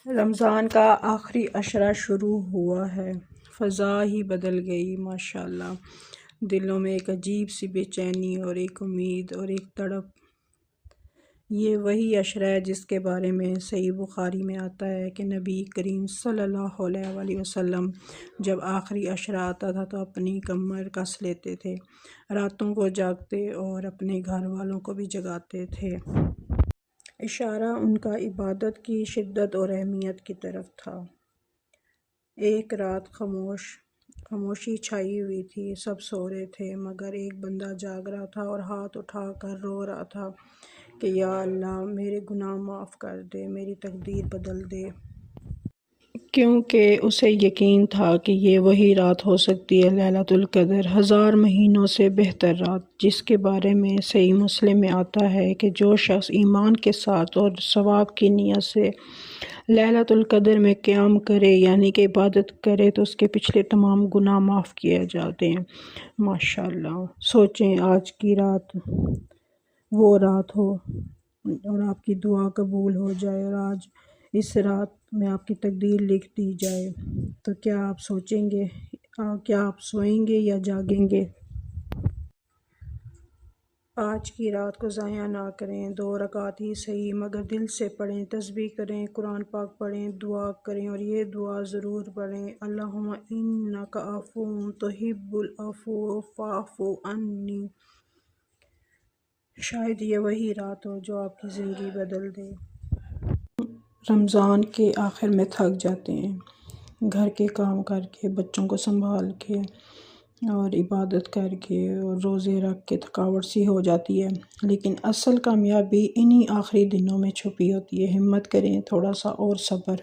رمضان کا آخری عشرہ شروع ہوا ہے، فضا ہی بدل گئی ماشاءاللہ۔ دلوں میں ایک عجیب سی بے چینی اور ایک امید اور ایک تڑپ۔ یہ وہی عشرہ ہے جس کے بارے میں صحیح بخاری میں آتا ہے کہ نبی کریم صلی اللہ علیہ وآلہ وسلم جب آخری عشرہ آتا تھا تو اپنی کمر کس لیتے تھے، راتوں کو جاگتے اور اپنے گھر والوں کو بھی جگاتے تھے۔ اشارہ ان کا عبادت کی شدت اور اہمیت کی طرف تھا۔ ایک رات خاموشی چھائی ہوئی تھی، سب سو رہے تھے مگر ایک بندہ جاگ رہا تھا اور ہاتھ اٹھا کر رو رہا تھا کہ یا اللہ میرے گناہ معاف کر دے، میری تقدیر بدل دے۔ کیونکہ اسے یقین تھا کہ یہ وہی رات ہو سکتی ہے لیلۃ القدر، 1000 مہینوں سے بہتر رات، جس کے بارے میں صحیح مسلم میں آتا ہے کہ جو شخص ایمان کے ساتھ اور ثواب کی نیت سے لیلۃ القدر میں قیام کرے یعنی کہ عبادت کرے تو اس کے پچھلے تمام گناہ معاف کیے جاتے ہیں۔ ماشاءاللہ، سوچیں آج کی رات وہ رات ہو اور آپ کی دعا قبول ہو جائے اور آج اس رات میں آپ کی تقدیر لکھ دی جائے تو کیا آپ سوچیں گے، کیا آپ سوئیں گے یا جاگیں گے؟ آج کی رات کو ضائع نہ کریں، 2 رکعت ہی صحیح مگر دل سے پڑھیں، تسبیح کریں، قرآن پاک پڑھیں، دعا کریں اور یہ دعا ضرور پڑھیں، اللہم انک عفو تحب العفو فاعف عنی۔ شاید یہ وہی رات ہو جو آپ کی زندگی بدل دے۔ رمضان کے آخر میں تھک جاتے ہیں، گھر کے کام کر کے، بچوں کو سنبھال کے اور عبادت کر کے اور روزے رکھ کے تھکاوٹ سی ہو جاتی ہے، لیکن اصل کامیابی انہی آخری دنوں میں چھپی ہوتی ہے۔ ہمت کریں، تھوڑا سا اور صبر،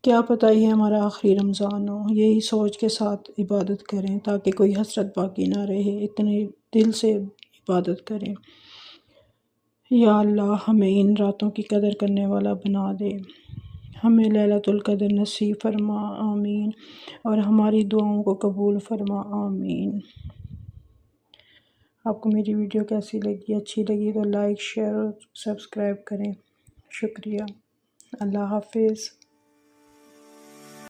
کیا پتہ یہ ہمارا آخری رمضان ہو۔ یہی سوچ کے ساتھ عبادت کریں تاکہ کوئی حسرت باقی نہ رہے، اتنے دل سے عبادت کریں۔ یا اللہ ہمیں ان راتوں کی قدر کرنے والا بنا دے، ہمیں لیلۃ القدر نصیب فرما، آمین، اور ہماری دعاؤں کو قبول فرما، آمین۔ آپ کو میری ویڈیو کیسی لگی؟ اچھی لگی تو لائک، شیئر اور سبسکرائب کریں۔ شکریہ، اللہ حافظ۔